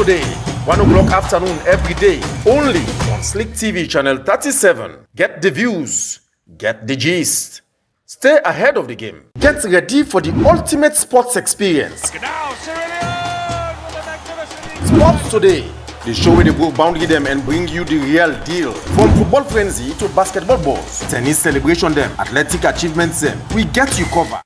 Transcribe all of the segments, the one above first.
today, 1 o'clock afternoon every day, only on Slick TV channel 37. Get the views, get the gist. Stay ahead of the game. Get ready for the ultimate sports experience. Sports Today, the show where they go boundary them and bring you the real deal. From football frenzy to basketball balls, tennis celebration them, athletic achievements them, we get you covered.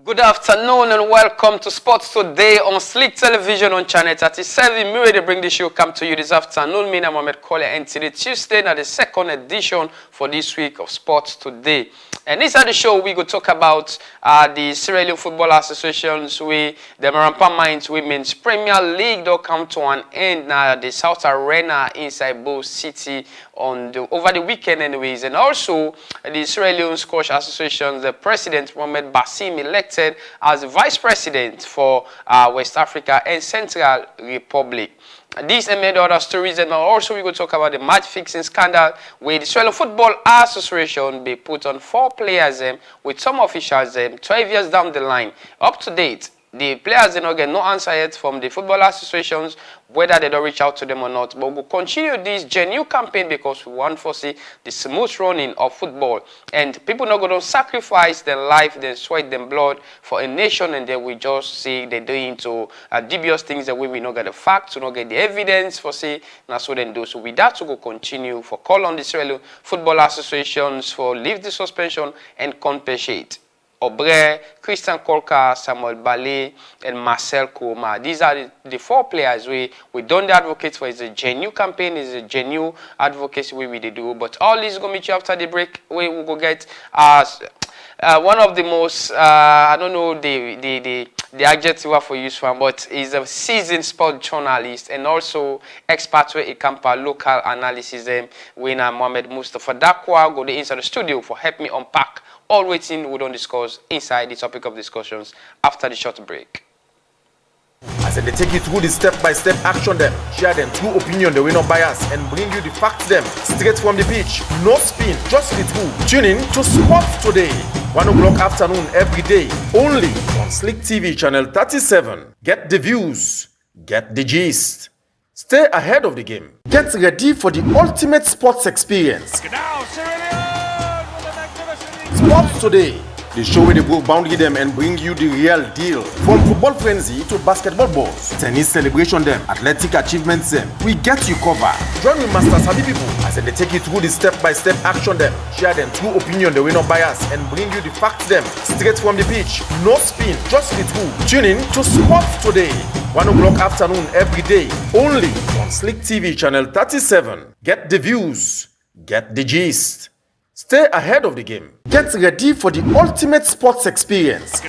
Good afternoon and welcome to Sports Today on Slick Television on Channel 37. Me ready to bring the show come to you this afternoon. Me, Mohamed Kole, and today Tuesday, now the second edition for this week of Sports Today. And inside the show, we go talk about the Sierra Leone Football Associations, the Marampa Mines Women's Premier League, don't come to an end now. The South Arena inside Bow City over the weekend anyways. And also, the Sierra Leone Squash Association, the president, Mohamed Basim, elected as vice president for West Africa and Central Republic. These and many other stories, and also we will talk about the match fixing scandal where the Sierra Leone Football Association be put on 4 players with some officials 12 years down the line. Up to date, the players did not get no answer yet from the football associations whether they don't reach out to them or not. But we'll continue this genuine campaign because we want to see the smooth running of football. And people not going to sacrifice their life, their sweat, their blood for a nation, and then we just see they're doing into dubious things that we not get the facts, we not get the evidence for say, that's what they do. So with that, we will continue for call on the Sierra Leone Football Associations for leave the suspension and compensate. Obre, Christian Kolka, Samuel Ballet, and Marcel Kouma. These are the 4 players we done the advocates for. It's a genuine campaign, it's a genuine advocacy we do. But all this is going to meet you after the break. We will go get one of the most, I don't know the adjective for use for him, but he's a seasoned sport journalist and also expert with Ikampa local analysis. Winner Mohamed Mustafa Dakwa go inside the studio for help me unpack all waiting we don't discuss inside the topic of discussions after the short break. I said they take you through the step-by-step action them, share them true opinion, they will not bias, and bring you the facts them straight from the pitch. No spin, just the truth. Tune in to Sports Today, 1 o'clock afternoon every day, only on Slick TV channel 37. Get the views, get the gist. Stay ahead of the game. Get ready for the ultimate sports experience. Sports Today, the show where they go boundary them and bring you the real deal. From football frenzy to basketball balls, tennis celebration them, athletic achievements them, we get you covered. Join me, Master Sabi people, as they take you through the step-by-step action them, share them true opinion, they will not bias, and bring you the facts them straight from the pitch. No spin, just the truth. Tune in to Sports Today, 1 o'clock afternoon every day, only on Slick TV channel 37. Get the views, get the gist. Stay ahead of the game. Get ready for the ultimate sports experience.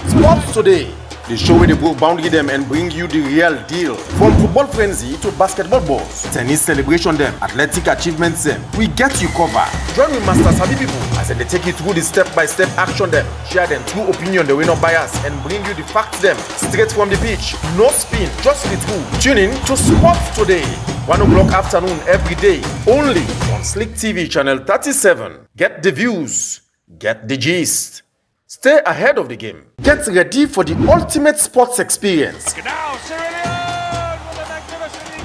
Sports Today, the show where they go boundary them and bring you the real deal. From football frenzy to basketball balls, tennis celebration them, athletic achievements them, we get you covered. Join me, Master Sabi people, as they take you through the step-by-step action them, share them true opinion, they will not bias, and bring you the facts them straight from the pitch. No spin, just the truth. Tune in to Sports Today, 1 o'clock afternoon every day, only on Slick TV channel 37. Get the views, get the gist. Stay ahead of the game. Get ready for the ultimate sports experience.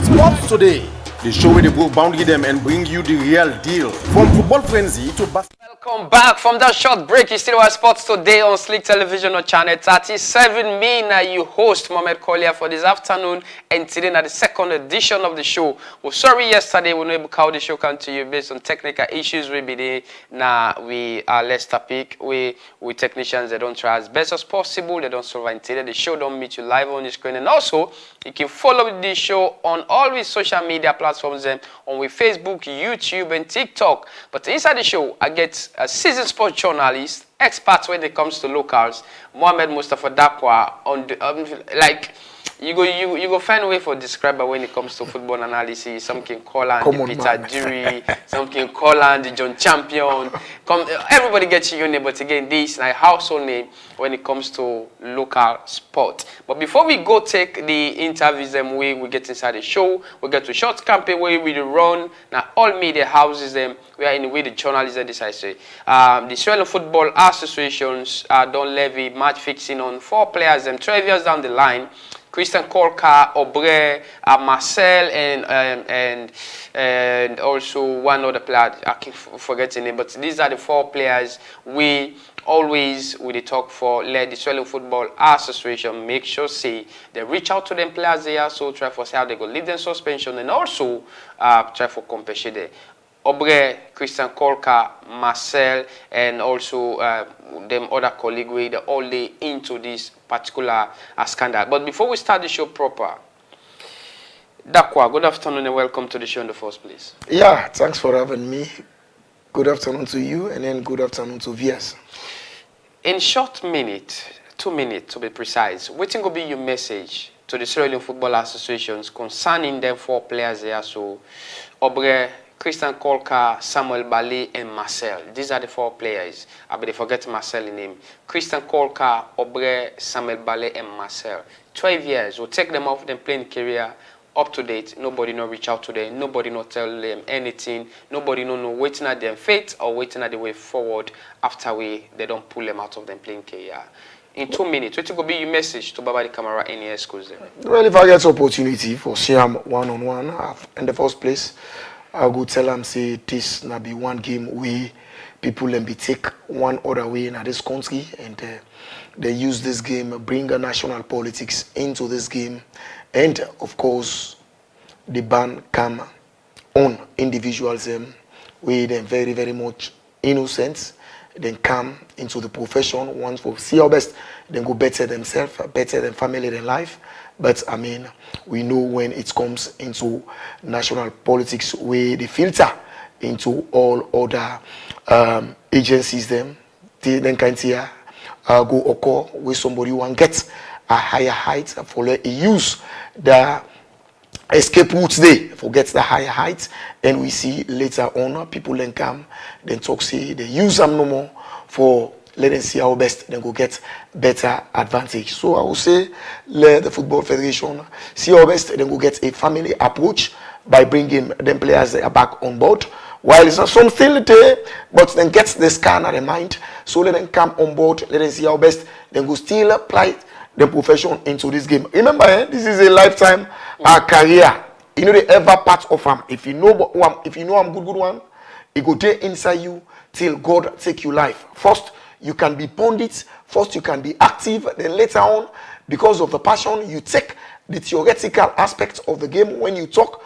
Sports Today, the show where they go boundary them and bring you the real deal. From football frenzy to basketball. Welcome back from that short break. You still watch Sports Today on Slick Television on Channel 37. Me now you host Mohamed Kolia for this afternoon, and today now the second edition of the show. Well, sorry yesterday we were not able to call the show come to you based on technical issues. We be there now. We are less topic. We technicians they don't try as best as possible. They don't survive today. The show don't meet you live on the screen, and also you can follow the show on all the social media platforms on with Facebook, YouTube, and TikTok. But inside the show, I get a seasoned sports journalist, expert when it comes to locals, Mohamed Mustafa Dakwa. On the, like you go find a way for describe when it comes to football analysis. Some can call on the Peter Dury, some can call on the John Champion. Everybody gets your name, but again, this is like household name when it comes to local sport. But before we go take the interviews we get inside the show, we get to short campaign where we run now all media houses we are in the way the journalists decide to say. The Sierra Leone Football Associations don't levy match fixing on 4 players 12 years down the line. Christian Kolka, Obre, Marcel, and also one other player. I keep forgetting it, but these are the 4 players we always we talk for. Let the Swelling Football Association make sure say they reach out to them players there, so try for see how they go leave them suspension and also try for compensate them. Obre, Christian Kolka, Marcel, and also them other colleagues, they all lay into this particular scandal. But before we start the show proper, Dakwa, good afternoon and welcome to the show in the first place. Yeah, thanks for having me. Good afternoon to you, and then good afternoon to VS. In short minute, 2 minutes to be precise, what will be your message to the Australian Football Associations concerning them 4 players there? So, Obre, Christian Kolka, Samuel Ballet, and Marcel. These are the 4 players. I better forget Marcel in name. Christian Kolka, Obre, Samuel Ballet, and Marcel. 12 years. We'll take them off them playing career up to date. Nobody no reach out to them. Nobody no tell them anything. Nobody no waiting at their fate or waiting at the way forward after they don't pull them out of them playing career. In 2 minutes, what will be your message to Baba the Camera any schools there? Well, if I get opportunity for see him one-on-one in the first place, I go tell them say this na be one game where people be take one other way in this country, and they use this game, bring a national politics into this game, and of course the ban come on individuals where they very very much innocent, then come into the profession, want for see how best, then go better themselves, better than family than life. But I mean, we know when it comes into national politics, where they filter into all other agencies, then can't here go occur where somebody want get a higher height for use the escape routes they forget the higher height, and we see later on people then come, then talk say they use them no more for let them see how best then go get better advantage. So I will say let the Football Federation see how best then go get a family approach by bringing them players back on board. While it's not some still there, but then get the scan at the mind. So let them come on board, let them see how best then go still apply the profession into this game. Remember, this is a lifetime career. You know the ever part of them. If you know I'm good one, it go there inside you till God take you life. First, you can be pundit. First, you can be active. Then later on, because of the passion, you take the theoretical aspect of the game. When you talk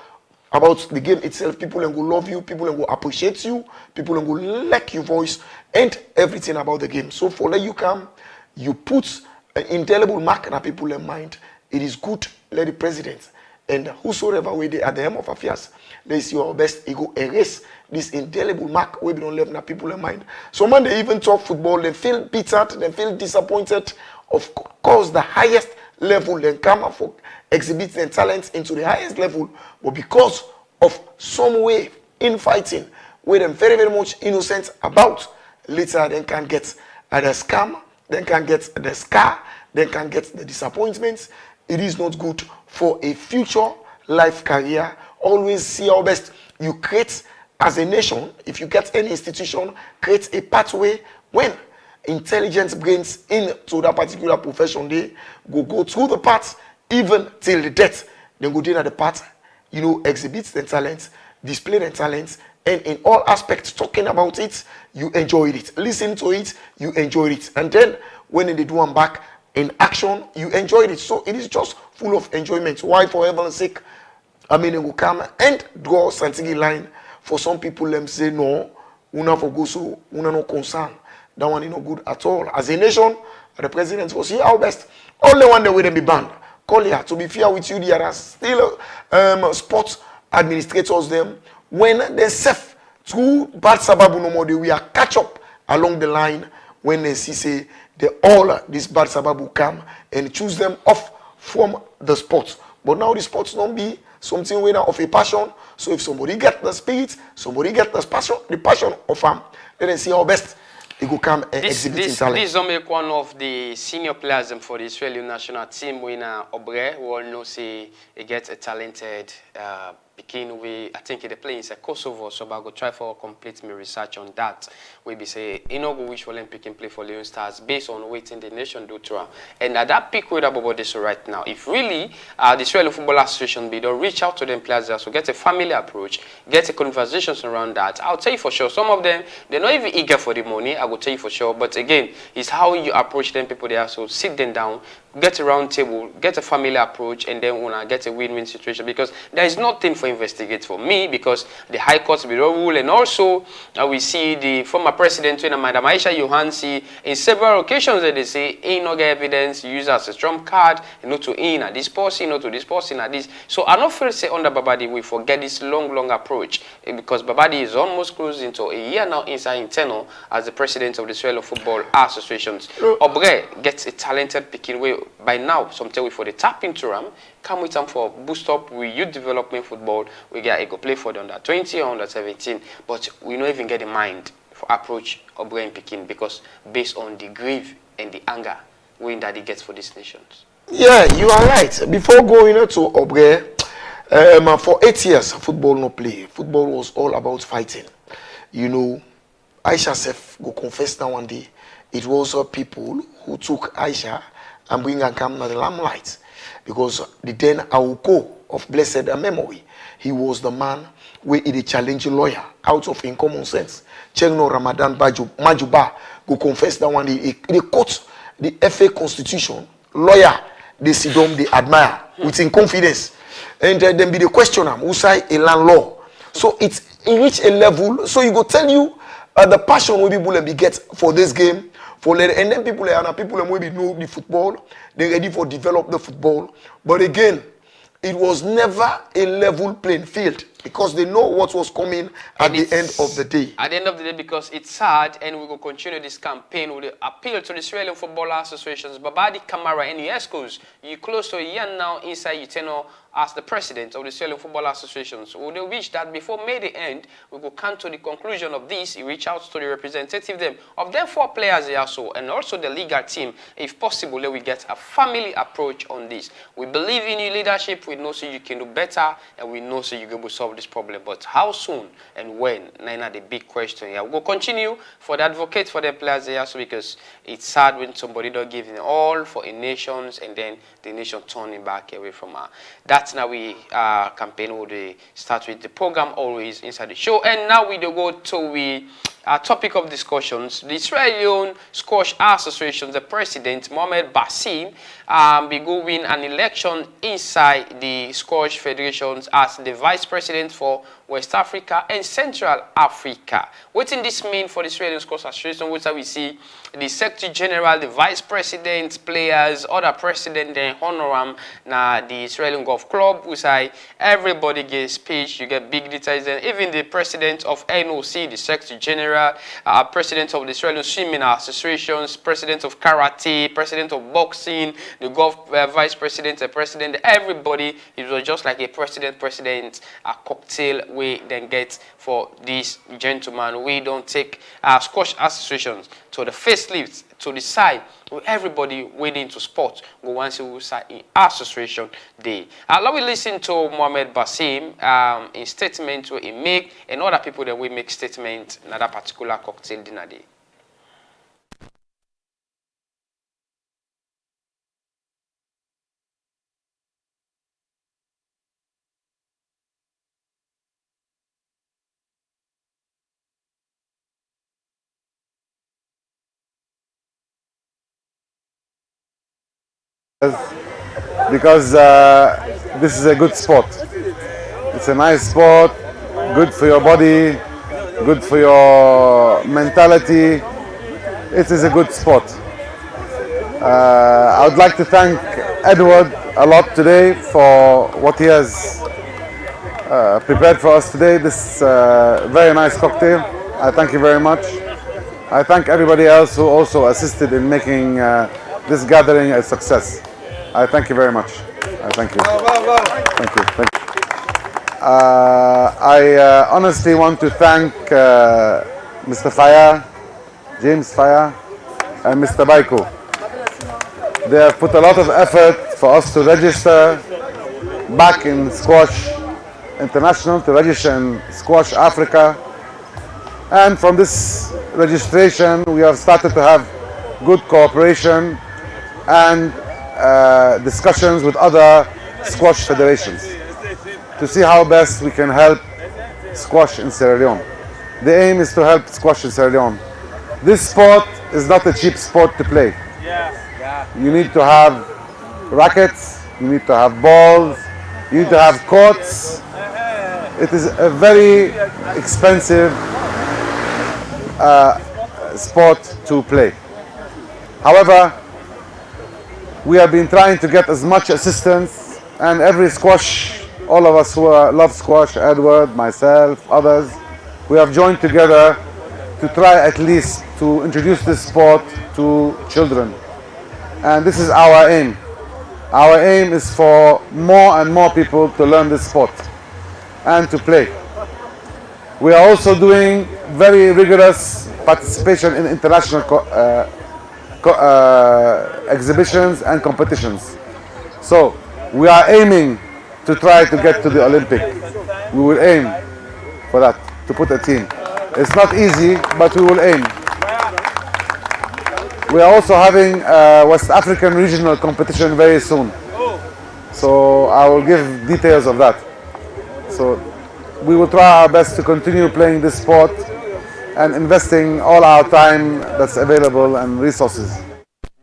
about the game itself, people will love you, people will appreciate you, people will like your voice and everything about the game. So for let you come, you put an indelible mark in people's mind. It is good, let the president and whosoever way they at the end of affairs, they see your best, you go erase this indelible mark we don't live in people's mind. So when they even talk football, they feel bitter, they feel disappointed. Of course, the highest level they come for exhibit their talents into the highest level, but because of some way in fighting where they're very, very much innocent about, later they can get the scam, they can get the scar, they can get the disappointments. It is not good for a future life career. Always see how best you create as a nation. If you get any institution, create a pathway when intelligent brains into that particular profession, they go through the path even till the death. They go down at the path, exhibit their talents, display their talents, and in all aspects, talking about it, you enjoyed it. Listen to it, you enjoyed it. And then when they do one back in action, you enjoyed it. So it is just full of enjoyment. Why, for heaven's sake, I mean, it will come and draw scientific line. For some people, them say, no, una for go so, una no concern. That one is not good at all. As a nation, the president will see how best. Only one day will them be banned. Call here, to be fair with you, there are still sports administrators them. When they safe through bad sababu no more, they will catch up along the line when they see say they all this bad sababu come and choose them off from the sports. But now the sports don't be something winner of a passion. So if somebody get the spirit, somebody get the passion of them, let them see how best he could come and exhibit his talent. This make one of the senior players for the Australian national team, winner Obre, who all know say he gets a talented Pekin, I think they play in Kosovo, so I go try for complete my research on that. We be say, go wish for Olympic can play for Leon Stars based on waiting the nation do to. And at that pick with about this right now, if really the Israeli Football Association be don't reach out to them players there, so get a family approach, get a conversations around that. I'll tell you for sure, some of them, they're not even eager for the money, I will tell you for sure. But again, it's how you approach them people there. So sit them down, get a round table, get a family approach, and then get a win-win situation, because there is nothing for investigate for me, because the High Court will rule. And also we see the former president, Madam Aisha Yohansi, in several occasions that they say ain't no evidence, use as a trump card, not to in at this person, not to this person at this. So I don't feel say under Babadi we forget this long approach, because Babadi is almost close into a year now inside internal as the president of the Israeli Football Associations. Obre gets a talented picking way by now. Some tell we for the tap into Ram. Come with them for boost up with youth development football. We get a go play for the under 20 or under 17, but we don't even get in mind for approach Obre and Pekin, because based on the grief and the anger that he gets for these nations. Yeah, you are right. Before going to Obre, for 8 years, football no play. Football was all about fighting. You know, Aisha Sef go confess now one day. It was people who took Aisha and bring her come to the limelight, because the then Auko of blessed memory, he was the man where he challenging lawyer out of in common sense. Chengno Ramadan Majuba go confess that one day. They quote the FA Constitution, lawyer, they see them, they admire with in confidence. And then be the questioner, who say a land law. So it reach a level, so you go tell you the passion we people will be get for this game. And then people will be know the football, they're ready for develop the football. But again, it was never a level playing field, because they know what was coming at the end of the day. At the end of the day, because it's sad, and we will continue this campaign with the appeal to the Israeli Football Associations. Babadi Kamara and Yeskos, you close to a year now inside your tenure as the president of the Israeli Football Associations. We will wish that before May the end, we will come to the conclusion of this. You reach out to the representative them of them 4 players here also, and also the legal team. If possible, let we get a family approach on this. We believe in your leadership. We know so you can do better, and we know so you can solve this problem. But how soon and when? Nina, the big question here. We'll continue for the advocate for the players here also, because it's sad when somebody don't give it all for a nation, and then the nation turning back away from her. That's now we campaign would start with the program always inside the show. And now we do go to the topic of discussions. The Israeli Squash Association, the president Mohamed Basim, be going an election inside the Squash Federations as the vice president for West Africa and Central Africa. What does this mean for the Israeli Squash Association? What we see the Secretary General, the vice president, players, other president, then honoram na the Israeli Golf Club. We say everybody gets speech. You get big details. And even the president of NOC, the Secretary General, president of the Israeli Swimming Associations, president of Karate, president of boxing, the golf vice president, the president, everybody. It was just like a president, a cocktail we then get for this gentleman. We don't take squash associations to the facelift, to the side, with everybody waiting to sport. Go once we say in association day. Let me listen to Mohamed Basim in statement where he make, and other people that we make statement in that particular cocktail dinner day. Because this is a good sport. It's a nice sport, good for your body, good for your mentality. It is a good sport. I would like to thank Edward a lot today for what he has prepared for us today. This very nice cocktail. I thank you very much. I thank everybody else who also assisted in making this gathering a success. I thank you very much. I thank you. Thank you. Thank you. I honestly want to thank Mr. Faya, James Faya, and Mr. Baiko. They have put a lot of effort for us to register back in squash international to register in Squash Africa. And from this registration, we have started to have good cooperation and discussions with other squash federations to see how best we can help squash in Sierra Leone. The aim is to help squash in Sierra Leone. This sport is not a cheap sport to play. You need to have rackets, you need to have balls, you need to have courts. It is a very expensive sport to play. However, we have been trying to get as much assistance, and every squash, all of us who love squash, Edward, myself, others, we have joined together to try at least to introduce this sport to children. And this is our aim. Our aim is for more and more people to learn this sport and to play. We are also doing very rigorous participation in international exhibitions and competitions. So we are aiming to try to get to the Olympic. We will aim for that, to put a team. It's not easy, but we will aim. We are also having West African regional competition very soon. So I will give details of that. So we will try our best to continue playing this sport and investing all our time that's available and resources.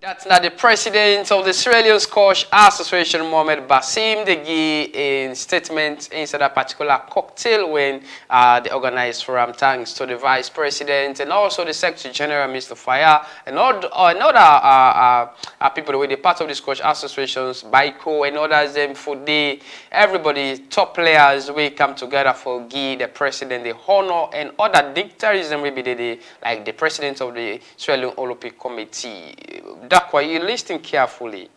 That's not the president of the Sierra Leone Squash Association, Mohamed Basim Degui, in statement inside a particular cocktail when they organized forum. Thanks to the vice president and also the secretary general, Mr. Faya, and other people with the part of the Squash Associations, Baiko and others, them for the everybody, top players, we come together for give the president the honor, and other dignitaries, and maybe like the president of the Sierra Leone Olympic Committee. That's why you listen carefully.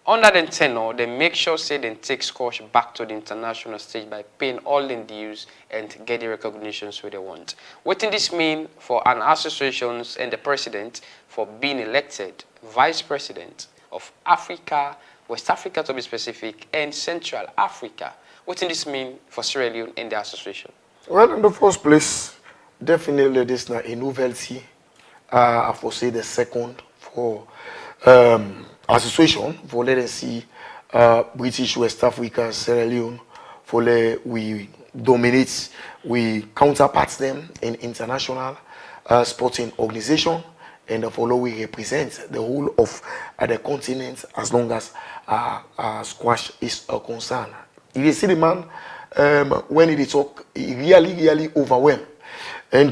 Under the tenor, they make sure say they take squash back to the international stage by paying all the dues and get the recognitions where they want. What does this mean for an association and the president for being elected vice president of Africa, West Africa to be specific, and Central Africa? What does this mean for Sierra Leone and the association? Well, in the first place, definitely this is a novelty. I foresee the second for association for let us see British West Africa, Sierra Leone, for we dominate, we counterpart them in international sporting organization, and follow we represent the whole of the continent as long as squash is concerned. If you see the man when he talk, he really overwhelmed, and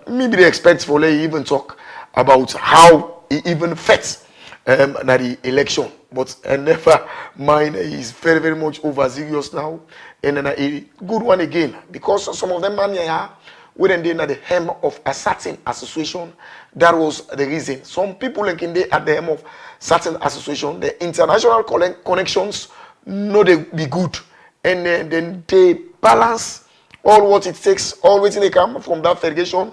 maybe they expect for he even talk about how he even fits the election, but never mind. He's very much over serious now, and then a good one again, because some of them man here when they at the hem of a certain association. That was the reason. Some people like in at the hem of certain association, the international connections no they be good, and then they balance all what it takes, all waiting they come from that federation.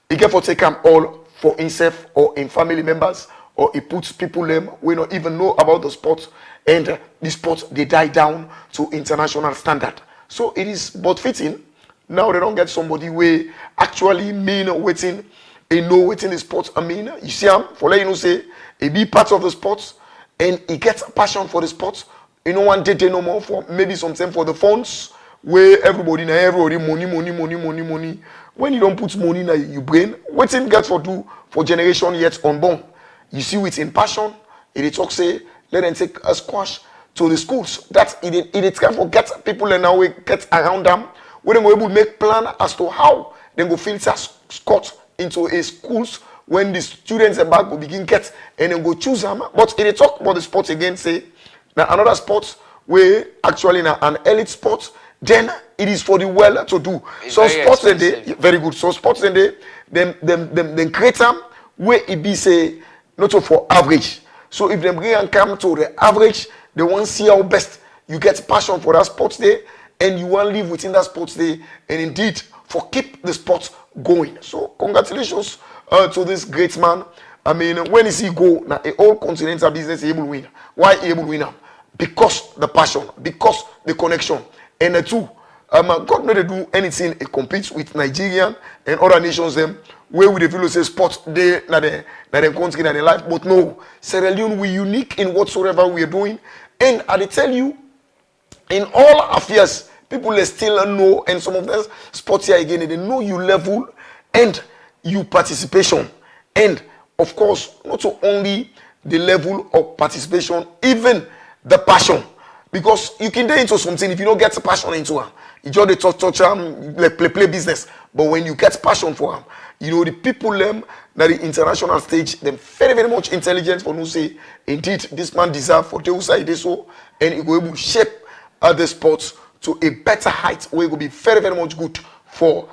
He get for take them all for himself or in family members, or he puts people them we don't even know about the sport, and the sport they die down to international standard. So it is but fitting. Now they don't get somebody who actually mean waiting, they know waiting the sport. I mean, you see him for let you know say he be part of the sport, and he gets a passion for the sport. You know, one day no more for maybe something for the funds where everybody money. When you don't put money in your brain, waiting get for do for generation yet unborn. You see it in passion. It talk say let them take a squash to the schools. That it can forget people and now we get around them. When they able to make plan as to how they go filter Scott into a schools when the students are back will begin get and then go choose them. But it talk about the sports again, say now another sport where actually now an elite sport, then it is for the well to do. It's so very sports and they expensive. very good. So sports and they them create them where it be say not so for average. So if they bring and come to the average, they want to see how best you get passion for that sports day, and you want to live within that sports day, and indeed for keep the sport going. So congratulations to this great man. I mean, when is he go now? A whole continental business able to win. Why able to win? Because the passion, because the connection, and the two God no dey do anything. It competes with Nigerian and other nations them. Where we feel say sports they na the country na the life, but no, Sierra Leone we unique in whatsoever we are doing, and I dey tell you, in all affairs, people they still know, and some of them sports here again they know you level and you participation, and of course not so only the level of participation, even the passion, because you can get into something if you don't get passion into it. You just the touch like play business, but when you get passion for them, you know the people them that the international stage them very much intelligent for no say indeed this man deserve for the side so, and it will able to shape the sports to a better height where it will be very much good for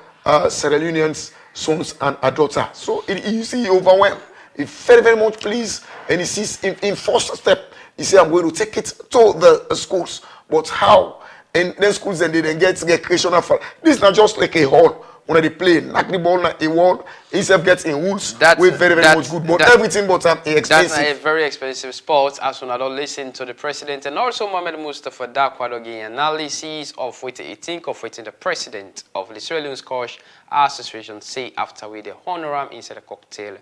Sierra Leoneans sons and a daughter. So you see he overwhelmed, he very much pleased, and he sees in first step he say I'm going to take it to the schools, but how? And then schools and they then get creation of this is not just like a hall when they play knock the ball na a wall himself gets in woods with very much good, but everything but expensive. That's a very expensive sport. As when I don't listen to the president and also Mohamed Mustafa Dakwado giving analysis of what he think of what the president of the Sierra Leone Squash Association say after we the honor him inside a cocktail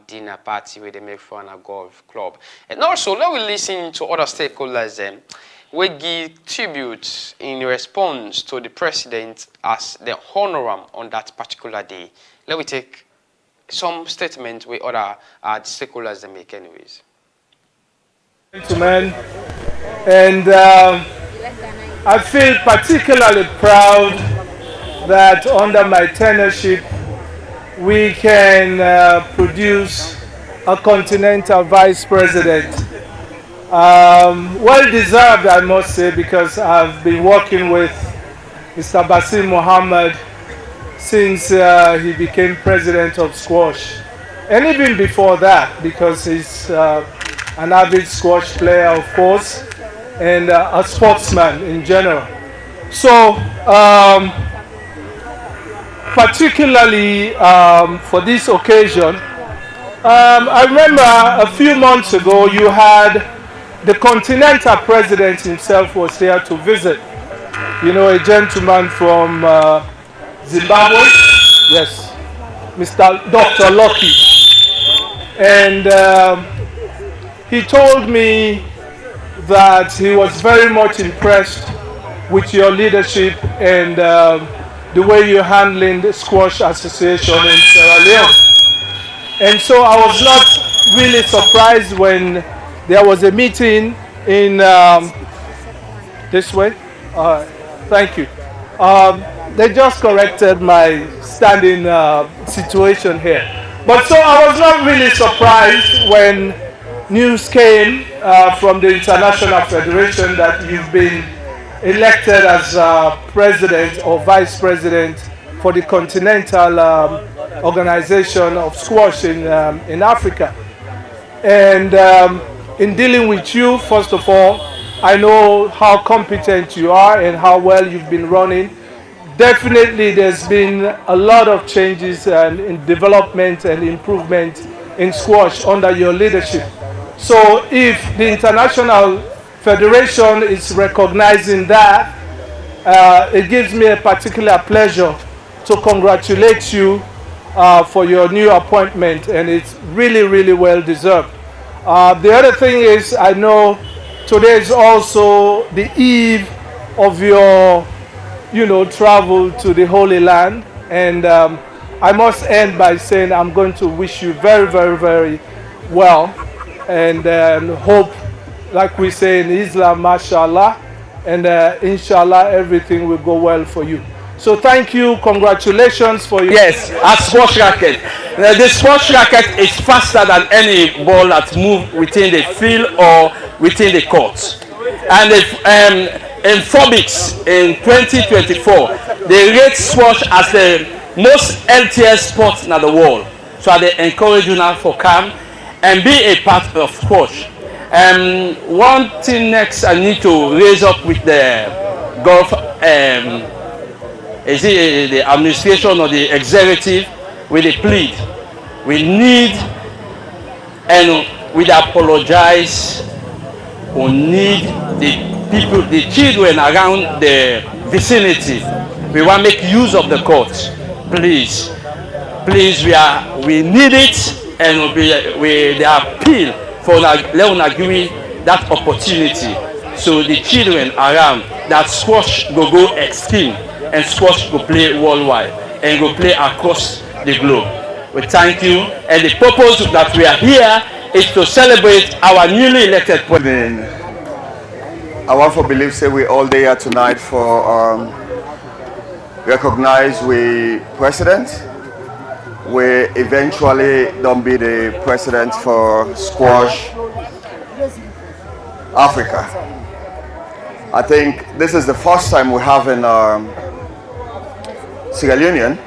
dinner party where they make fun a golf club. And also let we listen to other stakeholders then. We give tribute in response to the president as the honor him on that particular day. Let me take some statement with other stakeholders they make anyways. Gentlemen, and I feel particularly proud that under my tenureship we can produce a continental vice president. Well deserved, I must say, because I've been working with Mr. Basim Mohammed since he became president of squash, and even before that, because he's an avid squash player, of course, and a sportsman in general. So, particularly for this occasion, I remember a few months ago you had the continental president himself was there to visit. You know, a gentleman from Zimbabwe, yes, Mr. Dr. Lucky. And he told me that he was very much impressed with your leadership and the way you're handling the Squash Association in Sierra Leone. And so I was not really surprised when there was a meeting in this way. Thank you. They just corrected my standing situation here. But so I was not really surprised when news came from the International Federation that you've been elected as president or vice president for the Continental Organization of Squash in Africa. And in dealing with you, first of all, I know how competent you are and how well you've been running. Definitely there's been a lot of changes in development and improvement in squash under your leadership. So if the International Federation is recognizing that, it gives me a particular pleasure to congratulate you for your new appointment, and it's really well deserved. The other thing is, I know today is also the eve of your, travel to the Holy Land, and I must end by saying I'm going to wish you very well, and hope, like we say in Islam, mashallah, and inshallah everything will go well for you. So thank you, congratulations for your... Yes, a sports racket. The sports racket is faster than any ball that moves within the field or within the court. And in Forbix in 2024, they rate squash as the most healthiest sport in the world. So they encourage you now for come and be a part of squash. One thing next I need to raise up with the golf, is it the administration or the executive with a plea. We need and we apologize. We need the people, the children around the vicinity. We want to make use of the courts. Please, we need it, and they appeal for let us give that opportunity so the children around that squash go extreme and squash go play worldwide and go play across the globe. We thank you, and the purpose that we are here is to celebrate our newly elected president. I want to believe say we all there tonight for recognize we president. We eventually don't be the president for squash Africa. I think this is the first time we have in Sierra Leone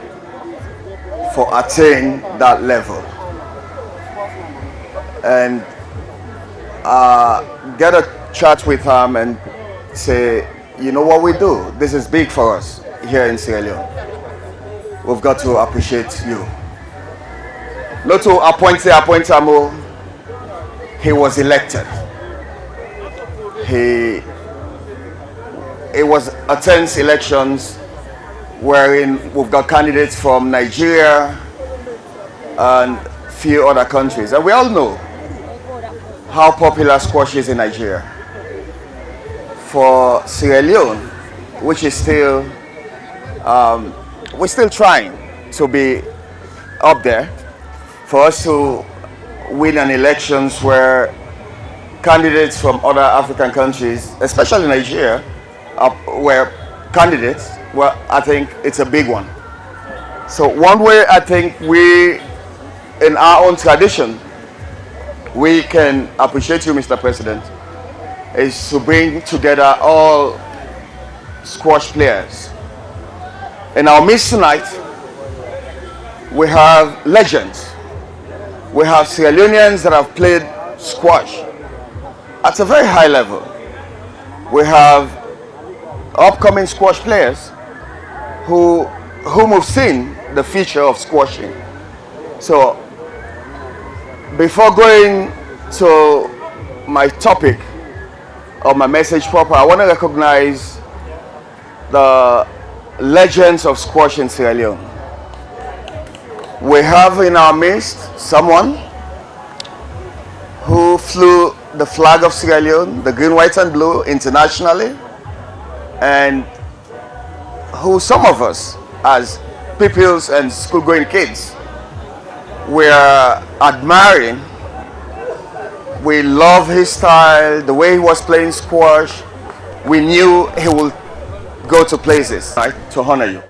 for attain that level. And get a chat with him and say, you know what we do? This is big for us here in Sierra Leone. We've got to appreciate you. Not to appoint Amo, he was elected. It was a tense elections wherein we've got candidates from Nigeria and few other countries. And we all know how popular squash is in Nigeria. For Sierra Leone, which is still, we're still trying to be up there, for us to win an elections where candidates from other African countries, especially Nigeria, were candidates, well, I think it's a big one. So one way I think we, in our own tradition, we can appreciate you, Mr. President, is to bring together all squash players. In our midst tonight, we have legends. We have Sierra Leoneans that have played squash at a very high level. We have upcoming squash players whom we've seen the future of squashing. So before going to my topic or my message proper, I want to recognize the legends of squash in Sierra Leone. We have in our midst someone who flew the flag of Sierra Leone, the green, white, and blue internationally, and who some of us as pupils and school-going kids were admiring. We love his style, the way he was playing squash. We knew he would go to places, right, to honor you.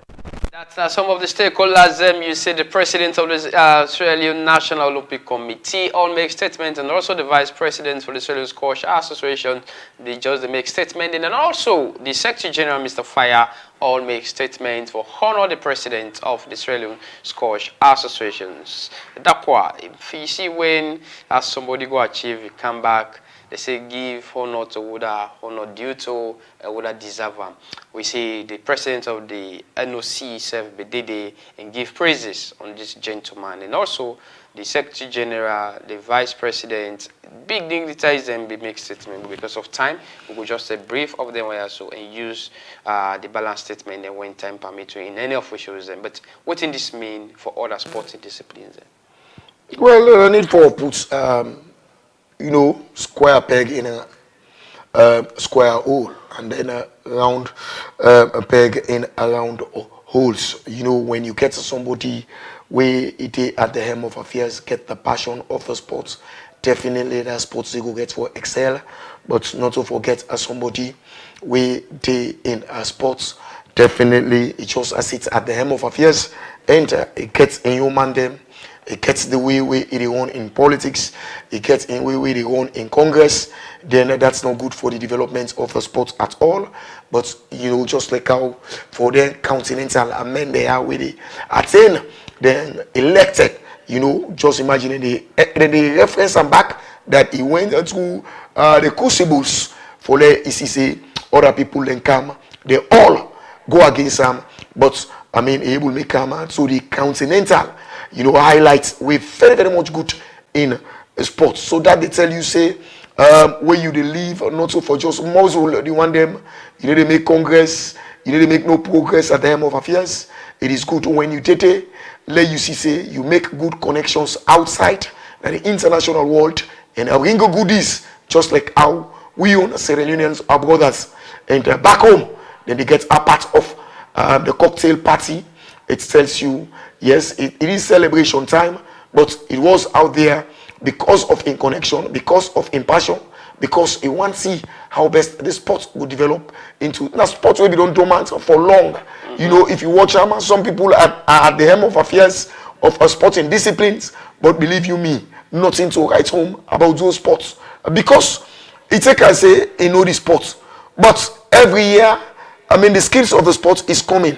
That's some of the stakeholders. You see the president of the Sierra Leone National Olympic Committee all make statements, and also the vice president for the Sierra Leone Squash Association, they make statement, and then also the Secretary General, Mr. Fire, all make statements for honor the president of the Sierra Leone Squash Associations. That's why if you see when somebody go achieve, you come back, they say give honor to who that honor due to who that deserve them. We see the president of the NOC self Bedede and give praises on this gentleman, and also the Secretary General, the Vice President, big dignitaries them be make statement. Because of time, we will just say brief of them also and use the balance statement and when time permit in any officials them. But what does this mean for other sporting disciplines? Well, need for put square peg in a square hole, and then a round a peg in a round holes. When you get somebody where it is at the helm of affairs, get the passion of the sports, definitely that sports they go get for excel, but not to forget as somebody where they in sports, definitely it just as it's at the helm of affairs, and it gets in human them. It gets the way it on in politics, it gets in way they on in Congress, then that's not good for the development of the sport at all. But just like how for the continental men they are with it attain, then elected, just imagine the reference and back that he went to the crucibles for the ECC, other people then come, they all go against him, but able to make come to the continental. Highlights we very, very much good in sports. So that they tell you, say, where you they live, not so for just muzzle, they want them, they make Congress, you didn't make no progress at the helm of affairs. It is good when you tete, let you see say you make good connections outside the international world and bring goodies, just like how we on Sierra Leoneans are brothers. And back home, then they get a part of the cocktail party. It tells you, yes, it is celebration time, but it was out there because of in connection, because of in passion, because you want to see how best this sport will develop into now sport where we don't dormant for long. You know, if you watch some people are at the helm of affairs of sporting disciplines, but believe you me, nothing to write home about those sports because it's like I say, you know the sport, but every year, I mean the skills of the sport is coming,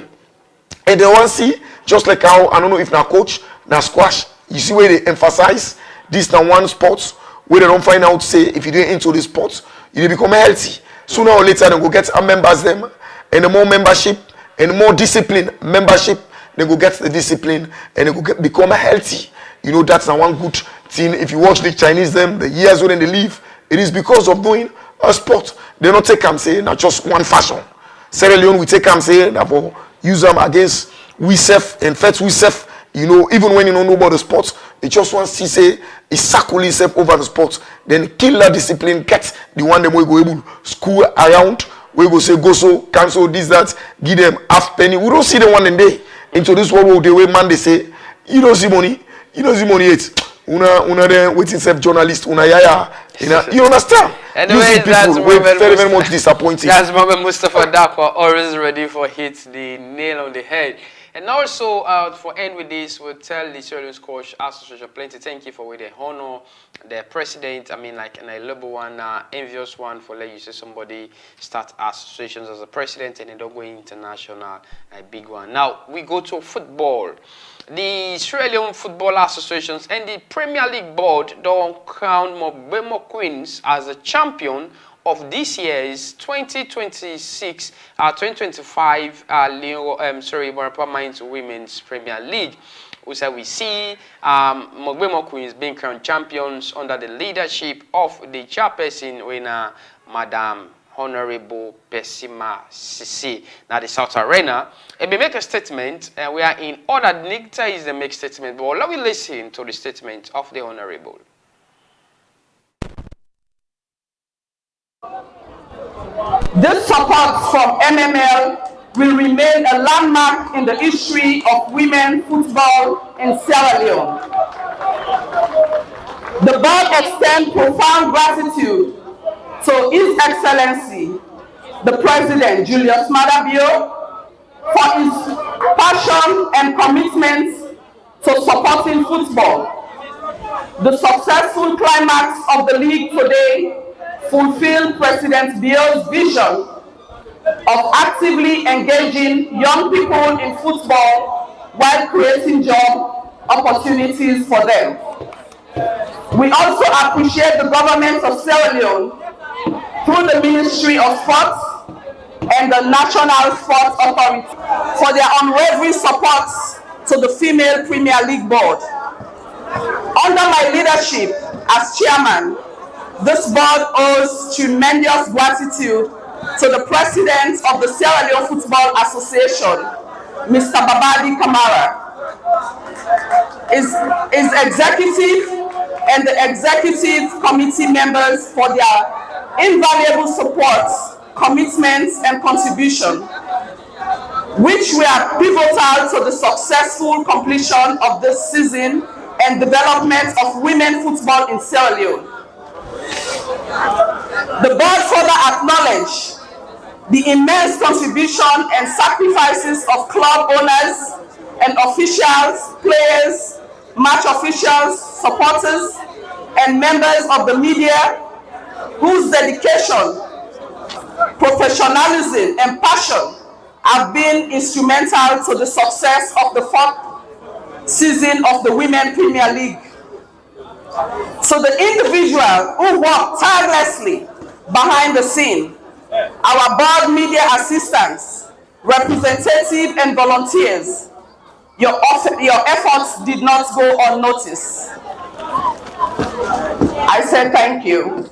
and they want to see just like how I don't know if now coach now squash. You see where they emphasize this now one sport where they don't find out say if you get into the sport you become healthy. Sooner or later they go get a members them, and the more membership and the more discipline membership, they go get the discipline and they go become healthy. You know that's now one good thing. If you watch the Chinese them, the years when they live, it is because of doing a sport. They don't take them say not just one fashion. Sierra Leone we take them say that for use them against we self and fetch we self. You know, even when you don't know about the sport, they just want to say it's circle itself over the sport. Then kill that discipline, get the one them we go able school around, we go say go so, cancel this, that, give them half penny. We don't see the one in day into this world the way man they say, you don't see money yet. Una then waiting self journalist, una yaya. You understand? Anyway, that's very, very much disappointing. That's Mohamed Mustafa Dakwa, always ready for hit the nail on the head. And also, for end with this, we'll tell the Sierra Leone Squash Association plenty thank you for with the honor, the president, I mean like an illegal one, envious one for letting you say somebody start associations as a president and they don't go international, a big one. Now, we go to football. The Sierra Leone Football Associations and the Premier League Board don't crown Mogbemo Queens as a champion of this year's 2025 Bonaparte Mines Women's Premier League. We see Mogbemo Queens being crowned champions under the leadership of the chairperson winner, Madam Honorable Besima Sisi. Now the South Arena, and we make a statement, and we are in order. Nicta is the make statement, but let me listen to the statement of the Honorable. This support from MML will remain a landmark in the history of women football in Sierra Leone. The board extends profound gratitude to His Excellency, the President Julius Maada Bio, for his passion and commitment to supporting football. The successful climax of the league today fulfill President Bio's vision of actively engaging young people in football while creating job opportunities for them. We also appreciate the government of Sierra Leone through the Ministry of Sports and the National Sports Authority for their unwavering support to the Female Premier League Board. Under my leadership as chairman, this board owes tremendous gratitude to the president of the Sierra Leone Football Association, Mr. Babadi Kamara, his executive and the executive committee members for their invaluable support, commitments, and contribution, which were pivotal to the successful completion of this season and development of women football in Sierra Leone. The board further acknowledged the immense contribution and sacrifices of club owners and officials, players, match officials, supporters, and members of the media whose dedication, professionalism, and passion have been instrumental to the success of the fourth season of the Women Premier League. So the individual who worked tirelessly behind the scene, our board media assistants, representatives, and volunteers, your efforts did not go unnoticed. I said thank you.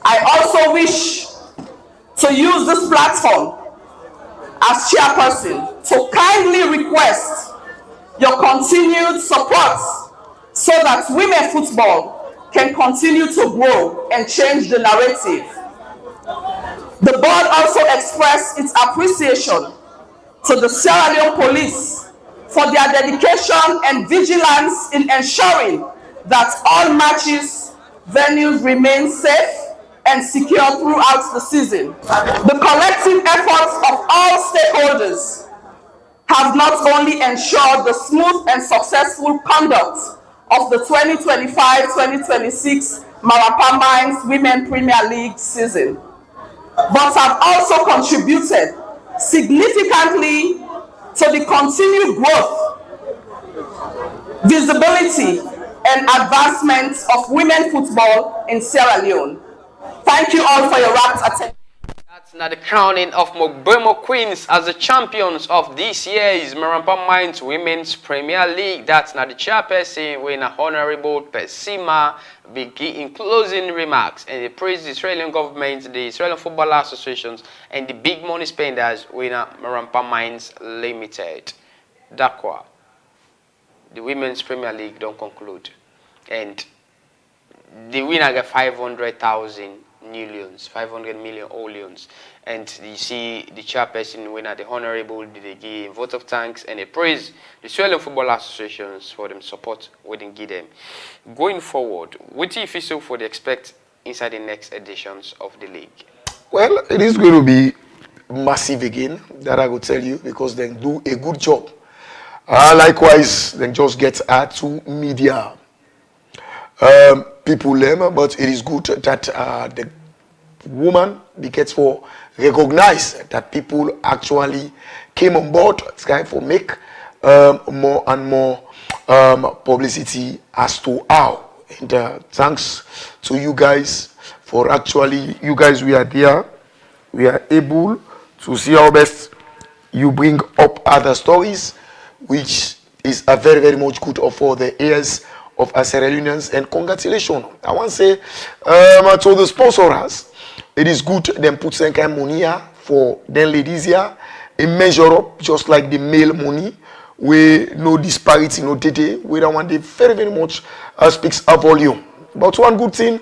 I also wish to use this platform as chairperson, to kindly request your continued support so that women football can continue to grow and change the narrative. The board also expressed its appreciation to the Sierra Leone Police for their dedication and vigilance in ensuring that all matches venues remain safe and secure throughout the season. The collective efforts of all stakeholders have not only ensured the smooth and successful conduct of the 2025-2026 Marapa Mines Women Premier League season, but have also contributed significantly to the continued growth, visibility, and advancement of women football in Sierra Leone. Thank you all for your rapt attention. That's now the crowning of Mogbemo Queens as the champions of this year's Marapa Mines Women's Premier League. That's now the chairperson, winner Honorable Pesima Bigi, in closing remarks, and they praised the Israeli government, the Israeli Football Associations, and the big money spenders, winner Marapa Mines Limited. Dakwa, the Women's Premier League don't conclude, and the winner got 500,000 millions, 500 million Oleons. And you see the chairperson winner, the Honorable, they give a vote of thanks and they praise the Israeli Football Associations for them support we didn't give them. Going forward, what do you feel so for the expect inside the next editions of the league? Well, it is going to be massive again, that I will tell you, because they do a good job. Likewise, they just get to media people, but it is good that the woman begins for recognize that people actually came on board for make more and more publicity as to how. And thanks to you guys for actually, you guys, we are there, we are able to see our best. You bring up other stories, which is a very, very much good for the ears of our Sierra Leoneans, and congratulations. I want to say to the sponsors, it is good them put some kind of money here for them ladies here. It measure up just like the male money, where no disparity, no data. We don't want it very, very much speaks a volume. But one good thing,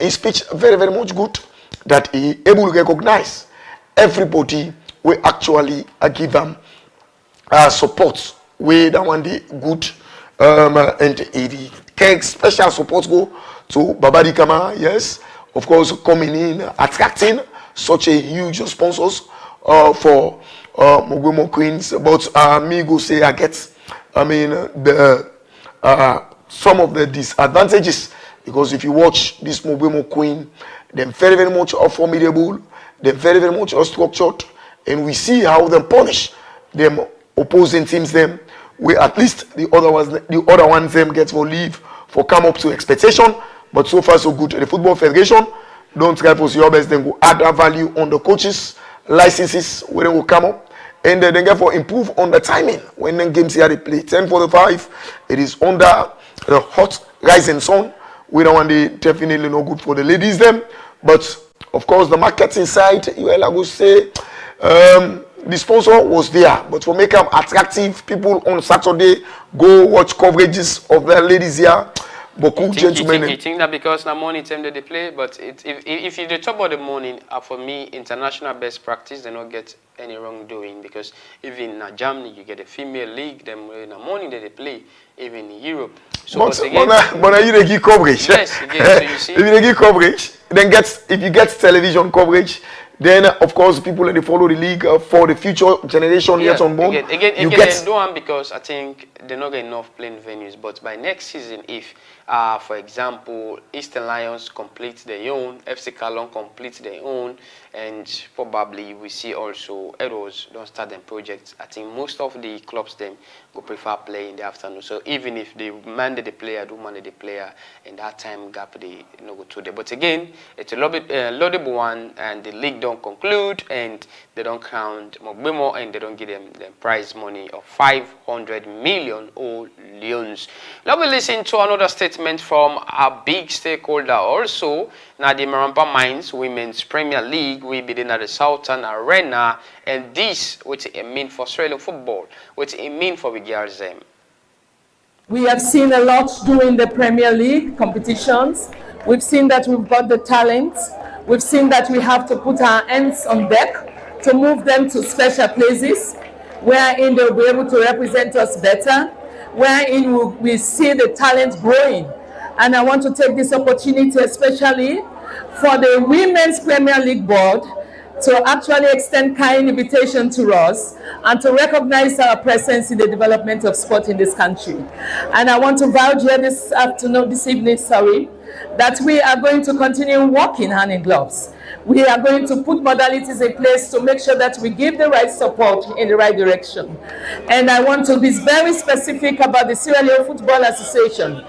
in speech very, very much good that he able to recognize everybody. We actually give them support. We don't want the good. And the special support go to Babadi Kama, yes, of course, coming in, attracting such a huge sponsors for Mogbemo Queens. But me go say I get, the some of the disadvantages, because if you watch this Mogbemo Queen, they're very, very much formidable, they're very, very much structured, and we see how they punish them opposing teams them. We at least the other ones them get for leave for come up to expectation, but so far so good. The Football Federation don't try for your best, then go add that value on the coaches licenses when they will come up, and then they get for improve on the timing when the games here they play 10:45. It is under the hot rising sun. We don't want the definitely no good for the ladies them, but of course the marketing side, you will go say. The sponsor was there, but for make them attractive, people on Saturday go watch coverages of the ladies here. Beaucoup gentlemen. You think that because the morning time that they play, but if you talk about the morning, for me, international best practice, they don't get any wrongdoing, because even in Germany you get a female league, them in the morning that they play, even in Europe. So but you they give coverage. Yes, again, so you see. If you give coverage, then if you get television coverage. Then, of course, people that follow the league for the future generation yet on board. Again, they do them because I think they're not getting enough playing venues. But by next season, if, for example, Eastern Lions complete their own, FC Calon complete their own, and probably we see also Eros don't start them projects, I think most of the clubs them go prefer play in the afternoon. So even if they mandate the player, do mandate the player, in that time gap they go to there. But again, it's a laudable one, and the league don't don't conclude and they don't count Mogbemo and they don't give them the prize money of 500 million or leons. Let me listen to another statement from a big stakeholder also. Now the Marampa Mines Women's Premier League will be in the Southern Arena, and this which it mean for Australian football, which it mean for the girls them. We have seen a lot during the Premier League competitions. We've seen that we've got the talent. We've seen that we have to put our hands on deck to move them to special places wherein they'll be able to represent us better, wherein we see the talent growing. And I want to take this opportunity especially for the Women's Premier League Board to actually extend kind invitation to us and to recognize our presence in the development of sport in this country. And I want to vouch here this evening, that we are going to continue working hand in gloves. We are going to put modalities in place to make sure that we give the right support in the right direction. And I want to be very specific about the Sierra Leone Football Association.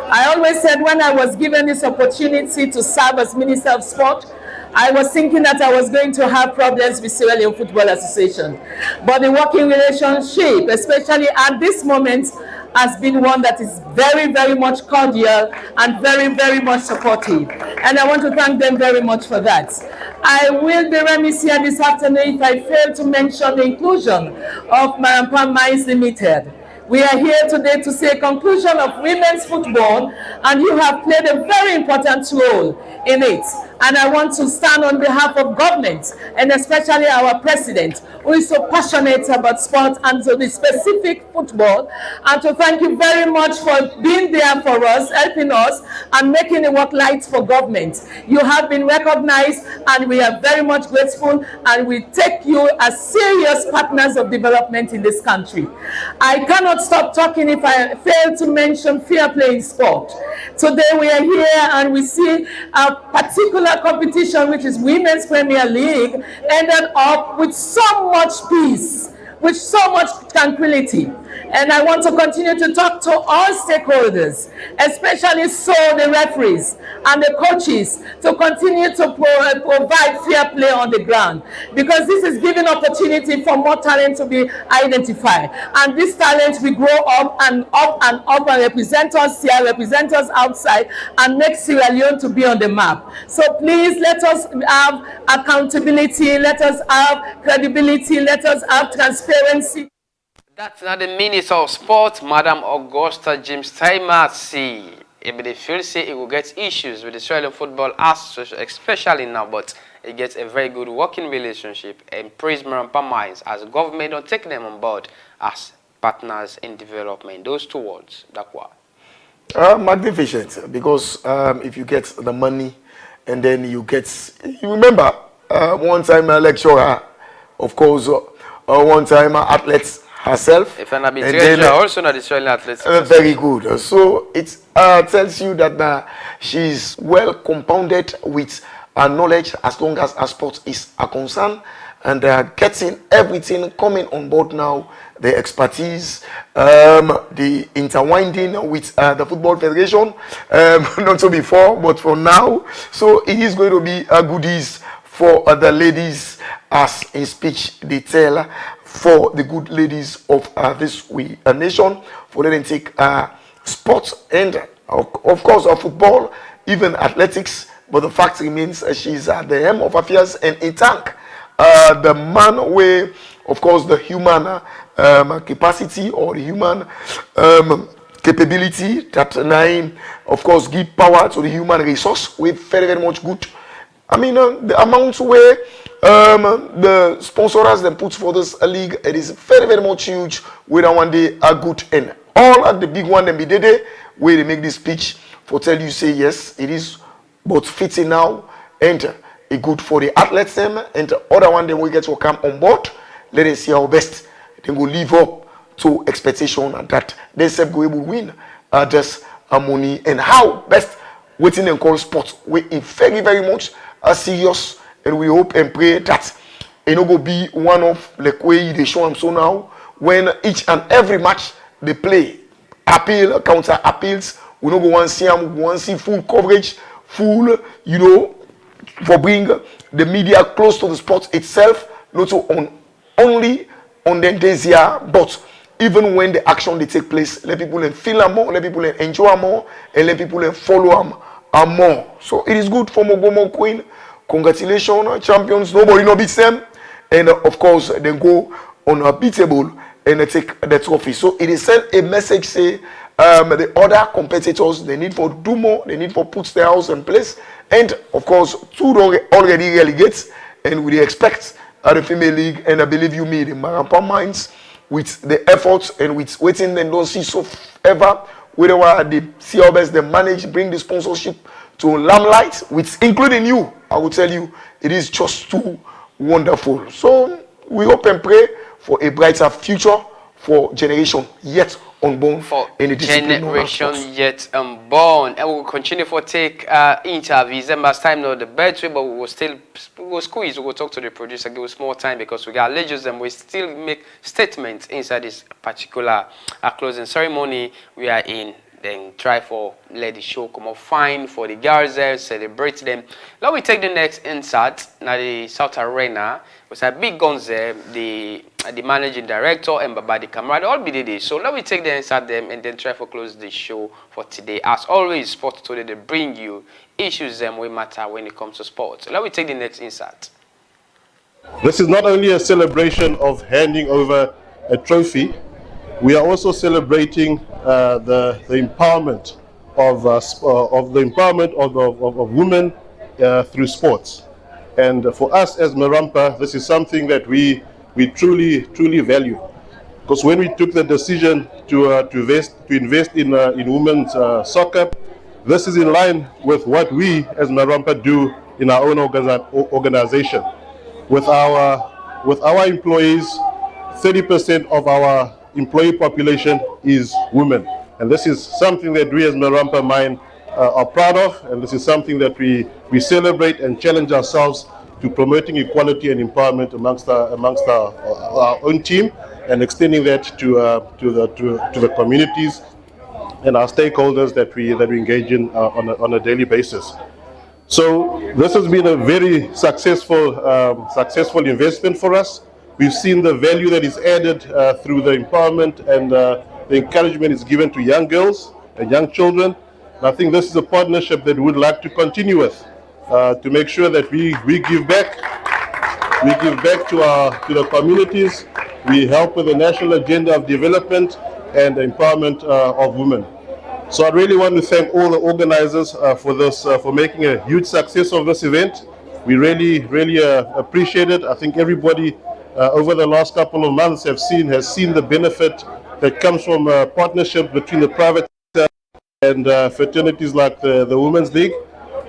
I always said when I was given this opportunity to serve as Minister of Sport, I was thinking that I was going to have problems with Sierra Leone Football Association. But the working relationship, especially at this moment, has been one that is very, very much cordial and very, very much supportive. And I want to thank them very much for that. I will be remiss here this afternoon if I fail to mention the inclusion of Marampa Mines Limited. We are here today to say conclusion of women's football, and you have played a very important role in it. And I want to stand on behalf of government and especially our president, who is so passionate about sport and so the specific football, and to thank you very much for being there for us, helping us, and making it work light for government. You have been recognized, and we are very much grateful, and we take you as serious partners of development in this country. I cannot stop talking if I fail to mention fair play in sport. Today we are here and we see a particular competition, which is Women's Premier League, ended up with so much peace, with so much tranquility. And I want to continue to talk to all stakeholders, especially so the referees and the coaches, to continue to provide fair play on the ground, because this is giving opportunity for more talent to be identified. And this talent will grow up and up and up and represent us here, represent us outside, and make Sierra Leone to be on the map. So please let us have accountability, let us have credibility, let us have transparency. That's not the Minister of Sport, Madam Augusta James Taima. See, if they feel say it will get issues with the Australian Football Association, especially now, but it gets a very good working relationship, and praise Marampa Mines as government don't take them on board as partners in development. Those two words, Dakwa. Magnificent, because if you get the money and then you remember one time a lecturer, of course, one time athletes herself. If an arbitrator also not Australian athletes. Very good. So it tells you that she's well compounded with knowledge as long as her sport is a concern, and getting everything coming on board now, the expertise, the interwinding with the Football Federation, not so before, but for now. So it is going to be a goodies for the ladies, as in speech they tell, for the good ladies of this nation, for them to take sports and of course football, even athletics. But the fact remains she's at the helm of affairs, and in tank the man where, of course, the human capacity or the human capability that nine, of course, give power to the human resource with very, very much good. I mean, the amounts where the sponsors then put for this league, it is very, very much huge. We don't want they are good, and all of the big one then be there where they make this speech for tell you say yes, it is both fitting now and it good for the athletes them, and the other one then we get to come on board. Let us see our best. Then go live up to expectation, and that they say go able win this money, and how best waiting and call sports. We very, very much serious, and we hope and pray that it no go be one of like way they show them so now, when each and every match they play appeal, counter appeals, we no go want to see them, we want to see full coverage, full, for bringing the media close to the sport itself, not only on the days here, but even when the action they take place, let people feel them more, let people enjoy them more, and let people follow them more. So it is good for Mogomo Queen. Congratulations, champions. Nobody no beats them, and of course they go unbeatable and take the trophy. So it is sent a message say the other competitors they need for do more, they need for put their house in place, and of course two already relegates, and we expect the female league, and I believe you me the Marathon Minds with the efforts and with waiting and don't see so ever whether they see how best they manage bring the sponsorship to limelight, with including you. I will tell you it is just too wonderful. So we hope and pray for a brighter future for generation yet unborn for in the generation yet unborn, and we will continue for take interviews. And last time now the battery, but we will squeeze. We will talk to the producer, give us more time because we got legends and we still make statements inside this particular closing ceremony we are in. Then try for let the show come up fine for the girls there, celebrate them. Now we take the next insert. Now the South Arena was a big guns there, the managing director and Baba the camera, they all be there. So now we take the insert them and then try for close the show for today. As always, Sports Today they bring you issues them we matter when it comes to sports. So now we take the next insert. This is not only a celebration of handing over a trophy. We are also celebrating the empowerment of women through sports, and for us as Marampa, this is something that we truly value. Because when we took the decision to invest in women's soccer, this is in line with what we as Marampa do in our own organization. With our employees, 30% of our employee population is women, and this is something that we as Marampa Mine are proud of, and this is something that we celebrate and challenge ourselves to promoting equality and empowerment amongst our own team, and extending that to the communities and our stakeholders that we engage in on a daily basis. So this has been a very successful investment for us. We've seen the value that is added through the empowerment and the encouragement is given to young girls and young children. And I think this is a partnership that we would like to continue with to make sure that we give back. We give back to the communities. We help with the national agenda of development and the empowerment of women. So I really want to thank all the organizers for making a huge success of this event. We really appreciate it. I think everybody over the last couple of months has seen the benefit that comes from a partnership between the private sector and fraternities like the Women's League.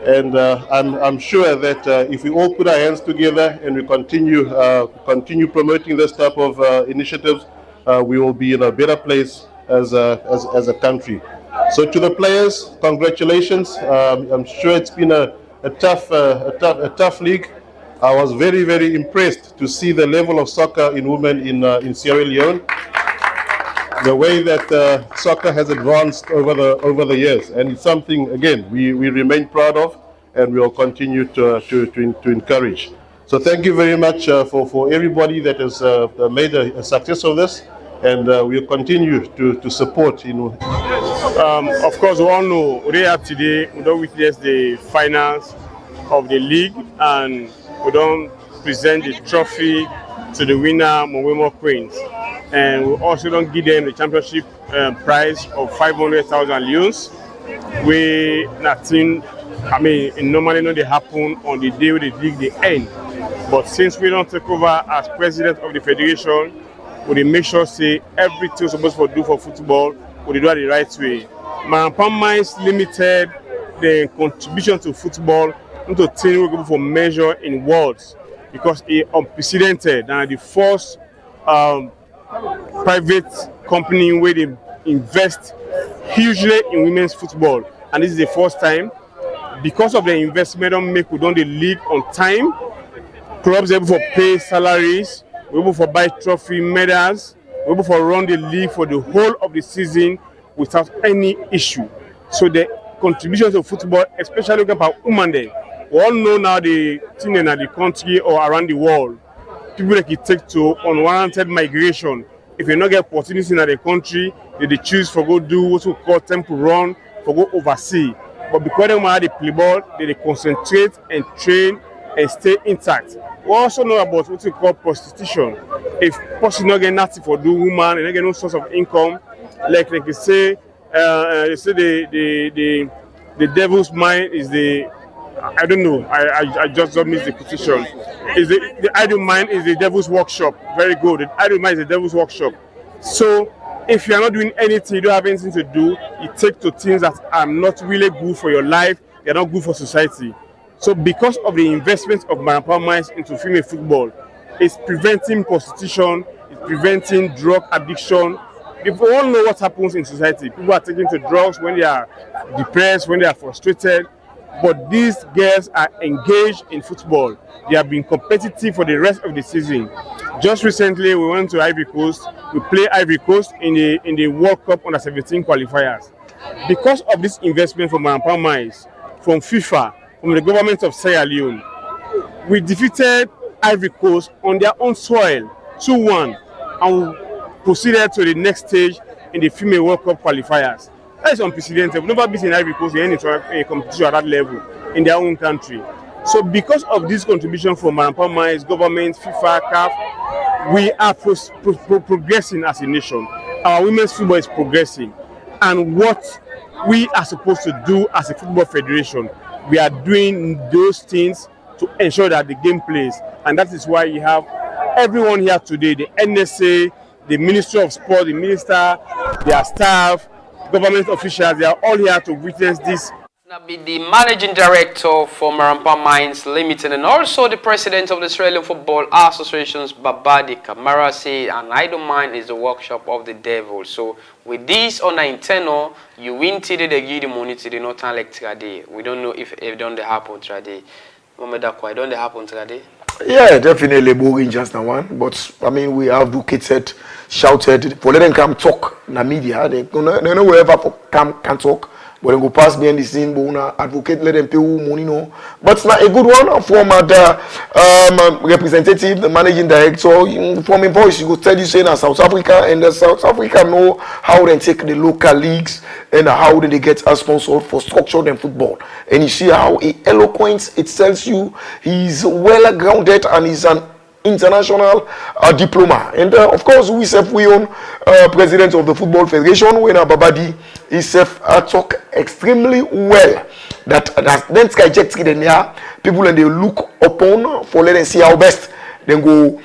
And I'm sure that if we all put our hands together and we continue promoting this type of initiatives, we will be in a better place as a country. So to the players, congratulations. I'm sure it's been a tough league. I was very impressed to see the level of soccer in women in Sierra Leone. The way that soccer has advanced over the years, and it's something again we remain proud of, and we will continue to encourage. So thank you very much for everybody that has made a success of this, and we'll continue to support. Of course, we all know we have today. We don't witness the finals of the league, and we don't present the trophy to the winner, Mwemo Queens. And we also don't give them the championship prize of 500,000 leons. Normally not they happen on the day the league they end. But since we don't take over as president of the federation, we make sure say everything supposed to do for football, we do it the right way. Marampa Mines Limited, the contribution to football, into thing we're going for measure in words, because it's unprecedented and the first private company where they invest hugely in women's football, and this is the first time. Because of the investment don't make we done the league on time, clubs able to pay salaries, we're able to buy trophy medals, we're able to run the league for the whole of the season without any issue. So the contribution to football, especially looking at women, We all know now the thing in the country or around the world, people like it take to unwarranted migration. If you not get opportunities in the country, they choose for go do what we call temple run, for go oversee. But because they want to play ball, they concentrate and train and stay intact. We also know about what we call prostitution. If person not get nothing for do woman and they get no source of income, like they say the devil's mind is the, I don't know, I just don't miss the position. Is the idle mind is the devil's workshop. Very good. The idle mind is the devil's workshop. So if you are not doing anything, you don't have anything to do, you take to things that are not really good for your life, they are not good for society. So because of the investment of Marampa Mines into female football, it's preventing prostitution, it's preventing drug addiction. If we all know what happens in society, people are taking to drugs when they are depressed, when they are frustrated. But these girls are engaged in football. They have been competitive for the rest of the season. Just recently, we went to Ivory Coast. We played Ivory Coast in the World Cup Under-17 qualifiers. Because of this investment from Marampa Mines, from FIFA, from the government of Sierra Leone, we defeated Ivory Coast on their own soil, 2-1, and we proceeded to the next stage in the female World Cup qualifiers. That is unprecedented. We've never been in Ivory Coast in any competition at that level in their own country. So because of this contribution from Marampa Mines, government, FIFA, CAF, we are progressing as a nation. Our women's football is progressing. And what we are supposed to do as a football federation, we are doing those things to ensure that the game plays. And that is why you have everyone here today, the NSA, the Ministry of Sport, the minister, their staff, government officials, they are all here to witness this. Now be the managing director for Marampa Mines Limited and also the president of the Australian Football Association's Babadi Kamara say an idle mind is the workshop of the devil. So with this on the internal, you win today, they give the money to the Northern like today. We don't know if it don't happen today. Why don't they happen today? Yeah, definitely boring just now one. But I mean, we have advocated, shouted for let them come talk in the media. They know wherever come can talk. But then go pass behind the scene, but advocate, let them pay money, no. But it's not a good one. Former representative, the managing director, from a voice, you go tell you saying South Africa, and the South Africa know how they take the local leagues and how they get a sponsor for structured and football. And you see how he eloquent, it tells you he's well grounded and he's an international diploma. And of course, we own president of the Football Federation, when Babadi himself talk extremely well. That then people and they look upon for letting see how best. Then go,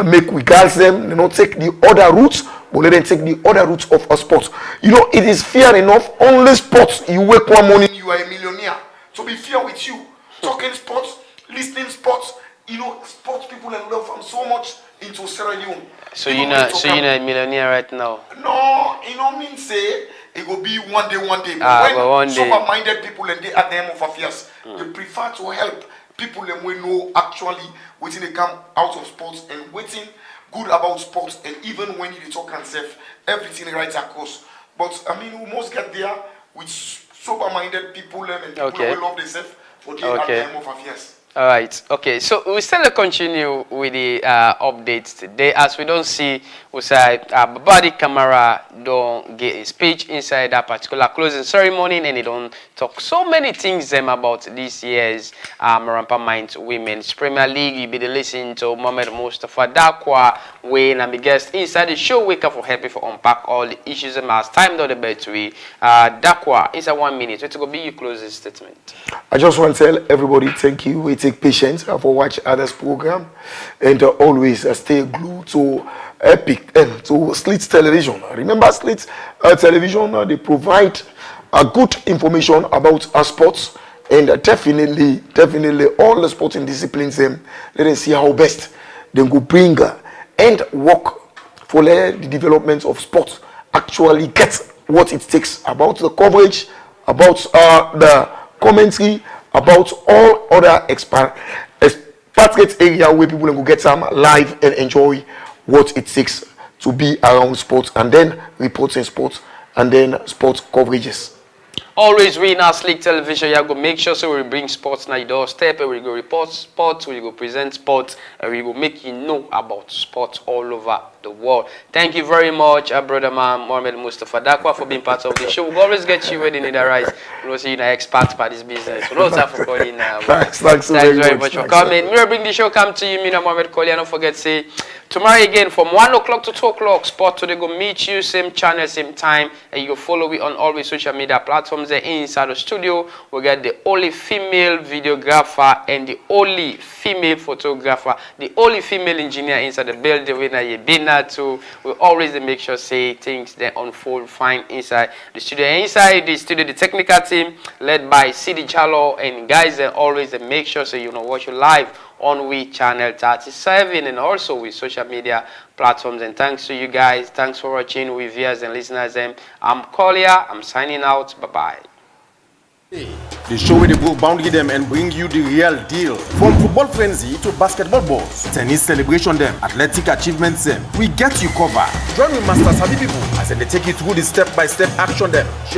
make we guys them, take the other routes, but let them take the other routes of a sport. You know, it is fair enough, only sports, you wake one morning, you are a millionaire. So be fair with you. Talking sports, listening sports, you know, sports people and love them so much into Sierra Leone. So you're not a millionaire right now? No, you know mean say it will be one day. But when sober-minded people and they at the end of affairs, they prefer to help people and we know actually waiting they come out of sports and waiting good about sports, and even when you talk and self, everything right across. But I mean, we must get there with sober-minded people and people who love themselves for the at the end of affairs. All right. Okay. So we still continue with the updates today. As we don't see, we say Babadi Kamara don't get a speech inside that particular closing ceremony, and he don't talk so many things about this year's Marampa Mines Women's Premier League. You be listening to Mohamed Mustafa Dakwa, when I'm the guest inside the show. Wake up for happy for unpack all the issues and as time down the bed to we Dakwa. It's a 1 minute. What's going to be your closing statement? I just want to tell everybody thank you. We take patience for watch others program, and always stay glued to Epic and to Slits Television. Remember Slits Television, they provide good information about our sports, and definitely all the sporting disciplines, let them see how best they go bring and work for the development of sports, actually get what it takes about the coverage, about the commentary, about all other expatriate area where people will get some live and enjoy what it takes to be around sports, and then reporting sports, and then sports coverages. always we in our Slick Television, you go make sure so we bring sports now your doorstep, and we go report sports, we go present sports, and we go make you know about sports all over the world. Thank you very much, our brother man Mohamed Mustafa Dakwa, for being part of the show. We always get you where they need a rise. We also you know expert by this business. We don't have for calling now. Thanks very much for coming. We will bring the show come to you, me and Mohamed Koli. Don't forget say tomorrow again from 1 o'clock to 2 o'clock. Sport today go meet you same channel, same time, and you go follow me on all the social media platforms. There inside the studio, we get the only female videographer and the only female photographer, the only female engineer inside the building. When I been there too, we always make sure say things they unfold fine inside the studio. And inside the studio, the technical team led by CD Jalo and guys, they always make sure so you know watch you live on we channel 37 and also with social media platforms. And thanks to you guys, thanks for watching with viewers and listeners. I'm Collier, I'm signing out. Bye bye. The show with the book boundary them and bring you the real deal. From football frenzy to basketball balls, tennis celebration them, athletic achievements them, we get you covered. Join with Master Sabi people as they take you through the step-by-step action them.